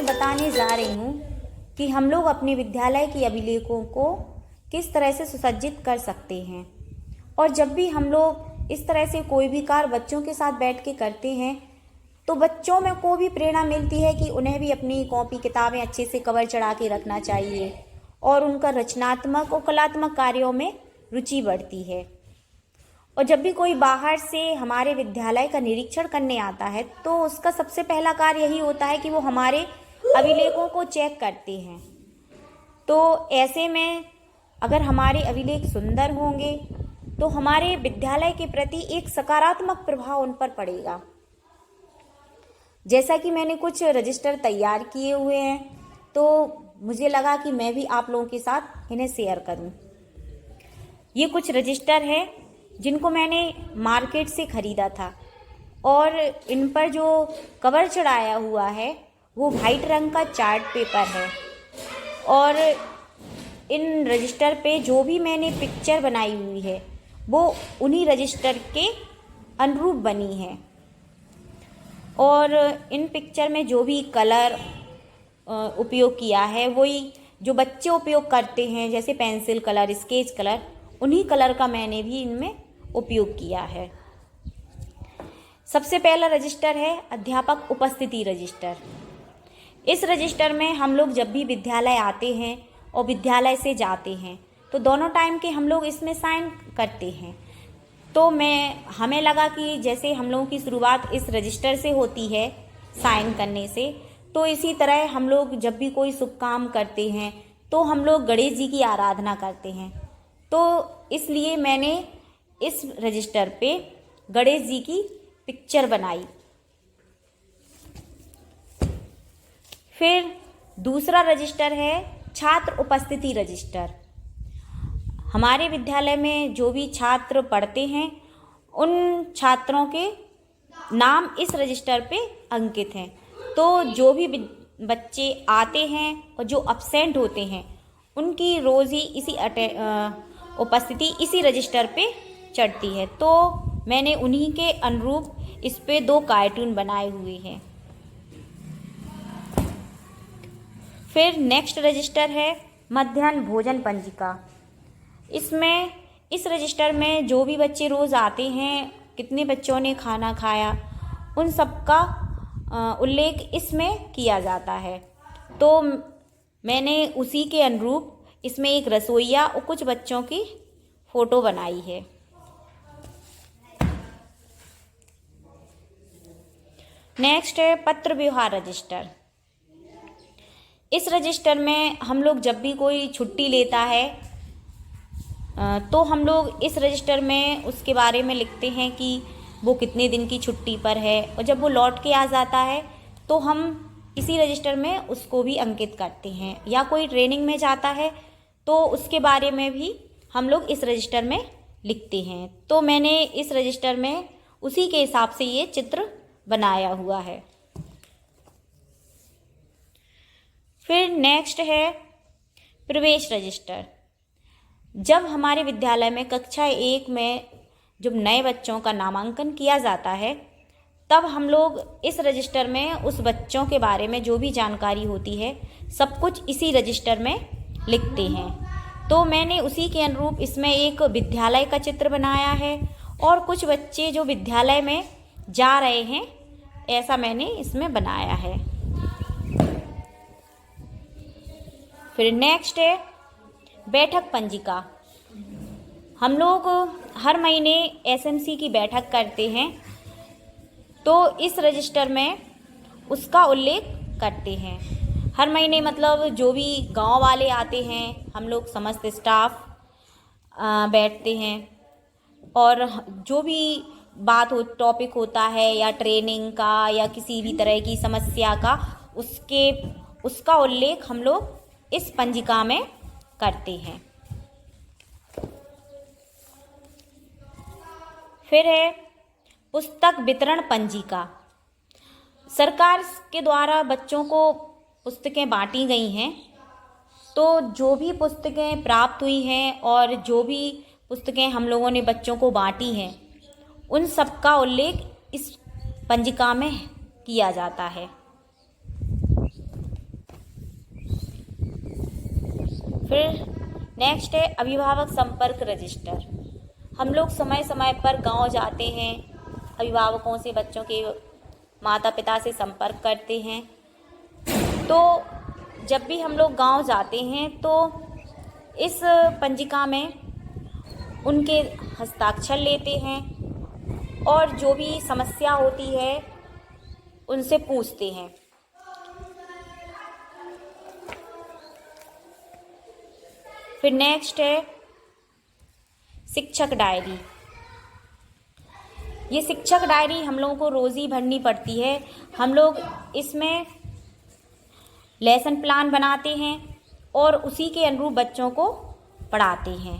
बताने जा रही हूँ कि हम लोग अपने विद्यालय की अभिलेखों को किस तरह से सुसज्जित कर सकते हैं। और जब भी हम लोग इस तरह से कोई भी कार्य बच्चों के साथ बैठ के करते हैं तो बच्चों में को भी प्रेरणा मिलती है कि उन्हें भी अपनी कॉपी किताबें अच्छे से कवर चढ़ा के रखना चाहिए और उनका रचनात्मक और कलात्मक कार्यों में रुचि बढ़ती है। और जब भी कोई बाहर से हमारे विद्यालय का निरीक्षण करने आता है तो उसका सबसे पहला कार्य यही होता है कि वो हमारे अभिलेखों को चेक करते हैं। तो ऐसे में अगर हमारे अभिलेख सुंदर होंगे तो हमारे विद्यालय के प्रति एक सकारात्मक प्रभाव उन पर पड़ेगा। जैसा कि मैंने कुछ रजिस्टर तैयार किए हुए हैं तो मुझे लगा कि मैं भी आप लोगों के साथ इन्हें शेयर करूं। ये कुछ रजिस्टर है जिनको मैंने मार्केट से ख़रीदा था और इन पर जो कवर चढ़ाया हुआ है वो वाइट रंग का चार्ट पेपर है और इन रजिस्टर पे जो भी मैंने पिक्चर बनाई हुई है वो उन्हीं रजिस्टर के अनुरूप बनी है। और इन पिक्चर में जो भी कलर उपयोग किया है वही जो बच्चे उपयोग करते हैं, जैसे पेंसिल कलर, स्केच कलर, उन्हीं कलर का मैंने भी इनमें उपयोग किया है। सबसे पहला रजिस्टर है अध्यापक उपस्थिति रजिस्टर। इस रजिस्टर में हम लोग जब भी विद्यालय आते हैं और विद्यालय से जाते हैं तो दोनों टाइम के हम लोग इसमें साइन करते हैं। तो हमें लगा कि जैसे हम लोगों की शुरुआत इस रजिस्टर से होती है साइन करने से, तो इसी तरह हम लोग जब भी कोई शुभ काम करते हैं तो हम लोग गणेश जी की आराधना करते हैं। तो इसलिए मैंने इस रजिस्टर पे गणेश जी की पिक्चर बनाई। फिर दूसरा रजिस्टर है छात्र उपस्थिति रजिस्टर। हमारे विद्यालय में जो भी छात्र पढ़ते हैं उन छात्रों के नाम इस रजिस्टर पे अंकित हैं। तो जो भी बच्चे आते हैं और जो अब्सेंट होते हैं उनकी रोज़ ही इसी उपस्थिति इसी रजिस्टर पे चढ़ती है। तो मैंने उन्हीं के अनुरूप इस पे 2 कार्टून बनाए हुए हैं। फिर नेक्स्ट रजिस्टर है मध्याह्न भोजन पंजिका। इस रजिस्टर में जो भी बच्चे रोज़ आते हैं, कितने बच्चों ने खाना खाया, उन सब का उल्लेख इसमें किया जाता है। तो मैंने उसी के अनुरूप इसमें एक रसोइया और कुछ बच्चों की फ़ोटो बनाई है। नेक्स्ट है पत्र व्यवहार रजिस्टर। इस रजिस्टर में हम लोग जब भी कोई छुट्टी लेता है तो हम लोग इस रजिस्टर में उसके बारे में लिखते हैं कि वो कितने दिन की छुट्टी पर है, और जब वो लौट के आ जाता है तो हम इसी रजिस्टर में उसको भी अंकित करते हैं। या कोई ट्रेनिंग में जाता है तो उसके बारे में भी हम लोग इस रजिस्टर में लिखते हैं। तो मैंने इस रजिस्टर में उसी के हिसाब से ये चित्र बनाया हुआ है। फिर नेक्स्ट है प्रवेश रजिस्टर। जब हमारे विद्यालय में कक्षा 1 में जब नए बच्चों का नामांकन किया जाता है तब हम लोग इस रजिस्टर में उस बच्चों के बारे में जो भी जानकारी होती है सब कुछ इसी रजिस्टर में लिखते हैं। तो मैंने उसी के अनुरूप इसमें एक विद्यालय का चित्र बनाया है और कुछ बच्चे जो विद्यालय में जा रहे हैं ऐसा मैंने इसमें बनाया है। फिर नेक्स्ट है बैठक पंजिका। हम लोग हर महीने एसएमसी की बैठक करते हैं तो इस रजिस्टर में उसका उल्लेख करते हैं। हर महीने मतलब जो भी गांव वाले आते हैं, हम लोग समस्त स्टाफ बैठते हैं और जो भी बात हो, टॉपिक होता है या ट्रेनिंग का या किसी भी तरह की समस्या का, उसका उल्लेख हम लोग इस पंजिका में करते हैं। फिर है पुस्तक वितरण पंजिका। सरकार के द्वारा बच्चों को पुस्तकें बांटी गई हैं, तो जो भी पुस्तकें प्राप्त हुई हैं और जो भी पुस्तकें हम लोगों ने बच्चों को बांटी हैं उन सब का उल्लेख इस पंजिका में किया जाता है। फिर नेक्स्ट है अभिभावक संपर्क रजिस्टर। हम लोग समय समय पर गांव जाते हैं, अभिभावकों से, बच्चों के माता पिता से संपर्क करते हैं। तो जब भी हम लोग गांव जाते हैं तो इस पंजिका में उनके हस्ताक्षर लेते हैं और जो भी समस्या होती है उनसे पूछते हैं। फिर नेक्स्ट है शिक्षक डायरी। ये शिक्षक डायरी हम लोगों को रोज़ ही भरनी पड़ती है। हम लोग इसमें लेसन प्लान बनाते हैं और उसी के अनुरूप बच्चों को पढ़ाते हैं।